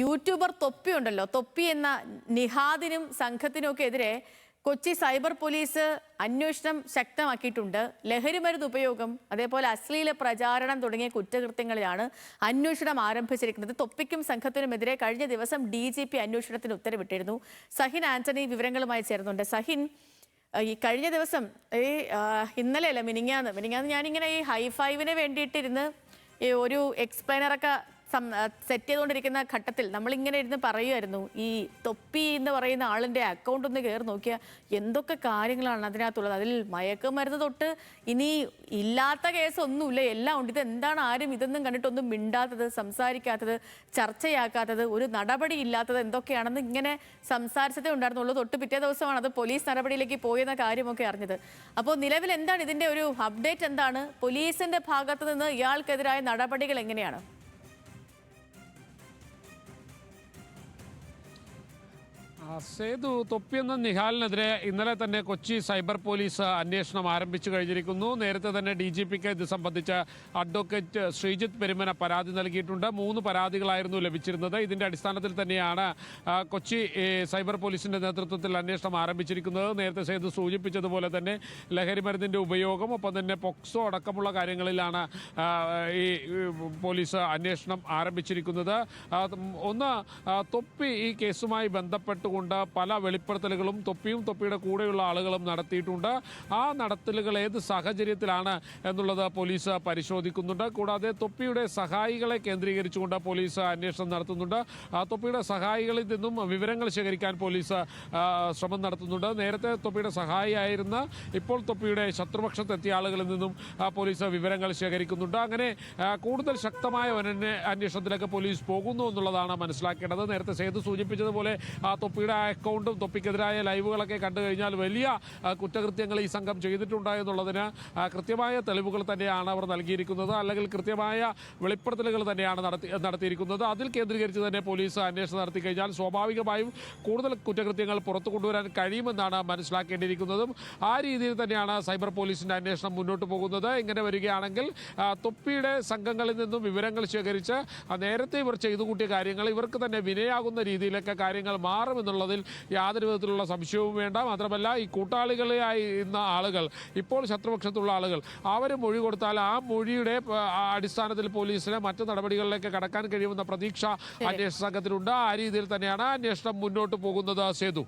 YouTuber തൊപ്പി ഉണ്ടല്ലോ, തൊപ്പി എന്ന നിഹാദിനും സംഘത്തിനും ഒക്കെ എതിരെ കൊച്ചി സൈബർ പോലീസ് അന്വേഷണം ശക്തമാക്കിയിട്ടുണ്ട്. ലഹരിമരുന്ന് ഉപയോഗം, അതേപോലെ അശ്ലീല പ്രചാരണം തുടങ്ങിയ കുറ്റകൃത്യങ്ങളിലാണ് അന്വേഷണം ആരംഭിച്ചിരിക്കുന്നത്. തൊപ്പിക്കും സംഘത്തിനുമെതിരെ കഴിഞ്ഞ ദിവസം DGP അന്വേഷണത്തിന് ഉത്തരവിട്ടിരുന്നു. സഹിൻ ആന്റണി വിവരങ്ങളുമായി ചേർന്നുണ്ട്. സഹിൻ, ഈ കഴിഞ്ഞ ദിവസം ഇന്നലെ അല്ല മിനിങ്ങാന്ന് ഞാനിങ്ങനെ ഈ ഹൈ5-ന് വേണ്ടിയിട്ടിരുന്ന് ഒരു എക്സ്പ്ലെയിനറൊക്കെ സെറ്റ് ചെയ്തുകൊണ്ടിരിക്കുന്ന ഘട്ടത്തിൽ നമ്മളിങ്ങനെ ഇരുന്ന് പറയുമായിരുന്നു, ഈ തൊപ്പി എന്ന് പറയുന്ന ആളിൻ്റെ അക്കൗണ്ട് ഒന്ന് കയറി നോക്കിയാൽ എന്തൊക്കെ കാര്യങ്ങളാണ് അതിനകത്തുള്ളത്. അതിൽ മയക്കുമരുന്ന് തൊട്ട് ഇനി ഇല്ലാത്ത കേസൊന്നുമില്ല, എല്ലാം ഉണ്ട്. ഇതെന്താണ് ആരും ഇതൊന്നും കണ്ടിട്ടൊന്നും മിണ്ടാത്തത്, സംസാരിക്കാത്തത്, ചർച്ചയാക്കാത്തത്, ഒരു നടപടി ഇല്ലാത്തത് എന്തൊക്കെയാണെന്ന് ഇങ്ങനെ സംസാരിച്ചതേ ഉണ്ടായിരുന്നുള്ളൂ. തൊട്ട് പിറ്റേ ദിവസമാണ് അത് പോലീസ് നടപടിയിലേക്ക് പോയെന്ന കാര്യമൊക്കെ അറിഞ്ഞത്. അപ്പോൾ നിലവിൽ എന്താണ് ഇതിൻ്റെ ഒരു അപ്ഡേറ്റ്? എന്താണ് പോലീസിൻ്റെ ഭാഗത്ത് നിന്ന് ഇയാൾക്കെതിരായ നടപടികൾ എങ്ങനെയാണ്? സേതു, തൊപ്പി എന്ന നിഹാലിനെതിരെ ഇന്നലെ തന്നെ കൊച്ചി സൈബർ പോലീസ് അന്വേഷണം ആരംഭിച്ചു കഴിഞ്ഞിരിക്കുന്നു. നേരത്തെ തന്നെ DGPക്ക് ഇത് സംബന്ധിച്ച് അഡ്വക്കേറ്റ് ശ്രീജിത്ത് പെരുമന പരാതി നൽകിയിട്ടുണ്ട്. 3 പരാതികളായിരുന്നു ലഭിച്ചിരുന്നത്. ഇതിൻ്റെ അടിസ്ഥാനത്തിൽ തന്നെയാണ് കൊച്ചി സൈബർ പോലീസിൻ്റെ നേതൃത്വത്തിൽ അന്വേഷണം ആരംഭിച്ചിരിക്കുന്നത്. നേരത്തെ സേതു സൂചിപ്പിച്ചതുപോലെ തന്നെ ലഹരിമരുന്നിൻ്റെ ഉപയോഗം, ഒപ്പം തന്നെ പോക്സോ അടക്കമുള്ള കാര്യങ്ങളിലാണ് ഈ പോലീസ് അന്വേഷണം ആരംഭിച്ചിരിക്കുന്നത്. ഒന്ന്, തൊപ്പി ഈ കേസുമായി ബന്ധപ്പെട്ടുകൊണ്ട് പല വെളിപ്പെടുത്തലുകളും തൊപ്പിയും തൊപ്പിയുടെ കൂടെയുള്ള ആളുകളും നടത്തിയിട്ടുണ്ട്. ആ നടത്തലുകൾ ഏത് സാഹചര്യത്തിലാണ് എന്നുള്ളത് പോലീസ് പരിശോധിക്കുന്നുണ്ട്. കൂടാതെ തൊപ്പിയുടെ സഹായികളെ കേന്ദ്രീകരിച്ചുകൊണ്ട് പോലീസ് അന്വേഷണം നടത്തുന്നുണ്ട്. തൊപ്പിയുടെ സഹായികളിൽ നിന്നും വിവരങ്ങൾ ശേഖരിക്കാൻ പോലീസ് ശ്രമം നടത്തുന്നുണ്ട്. നേരത്തെ തൊപ്പിയുടെ സഹായിയായിരുന്ന, ഇപ്പോൾ തൊപ്പിയുടെ ശത്രുപക്ഷത്തെത്തിയ ആളുകളിൽ നിന്നും പോലീസ് വിവരങ്ങൾ ശേഖരിക്കുന്നുണ്ട്. അങ്ങനെ കൂടുതൽ ശക്തമായ അന്വേഷണത്തിലേക്ക് പോലീസ് പോകുന്നു എന്നുള്ളതാണ് മനസ്സിലാക്കേണ്ടത്. നേരത്തെ സേതു സൂചിപ്പിച്ചതുപോലെ തൊപ്പിയുടെ അക്കൗണ്ടും തൊപ്പിക്കെതിരായ ലൈവുകളൊക്കെ കണ്ടു കഴിഞ്ഞാൽ വലിയ കുറ്റകൃത്യങ്ങൾ ഈ സംഘം ചെയ്തിട്ടുണ്ട് എന്നുള്ളതിന് കൃത്യമായ തെളിവുകൾ തന്നെയാണ് അവർ നൽകിയിരിക്കുന്നത്, അല്ലെങ്കിൽ കൃത്യമായ വെളിപ്പെടുത്തലുകൾ തന്നെയാണ് നടത്തിയിരിക്കുന്നത്. അതിൽ കേന്ദ്രീകരിച്ച് തന്നെ പോലീസ് അന്വേഷണം നടത്തി കഴിഞ്ഞാൽ സ്വാഭാവികമായും കൂടുതൽ കുറ്റകൃത്യങ്ങൾ പുറത്തു കൊണ്ടുവരാൻ കഴിയുമെന്നാണ് മനസ്സിലാക്കേണ്ടിയിരിക്കുന്നതും. ആ രീതിയിൽ തന്നെയാണ് സൈബർ പോലീസിൻ്റെ അന്വേഷണം മുന്നോട്ട് പോകുന്നത്. ഇങ്ങനെ വരികയാണെങ്കിൽ തൊപ്പിയുടെ സംഘങ്ങളിൽ നിന്നും വിവരങ്ങൾ ശേഖരിച്ച് നേരത്തെ ഇവർ ചെയ്തു കൂട്ടിയ കാര്യങ്ങൾ ഇവർക്ക് തന്നെ വിനയാകുന്ന രീതിയിലൊക്കെ കാര്യങ്ങൾ മാറുമെന്നുള്ളതിൽ യാതൊരു വിധത്തിലുള്ള സംശയവും വേണ്ട. മാത്രമല്ല, ഈ കൂട്ടാളികളായി ഇന്ന ആളുകൾ, ഇപ്പോൾ ശത്രുപക്ഷത്തുള്ള ആളുകൾ, അവർ മൊഴി കൊടുത്താൽ ആ മൊഴിയുടെ അടിസ്ഥാനത്തിൽ പോലീസിന് മറ്റു നടപടികളിലേക്ക് കടക്കാൻ കഴിയുമെന്ന പ്രതീക്ഷ അന്വേഷണ സംഘത്തിനുണ്ട്. ആ രീതിയിൽ തന്നെയാണ് അന്വേഷണം മുന്നോട്ട് പോകുന്നത്. സേതു.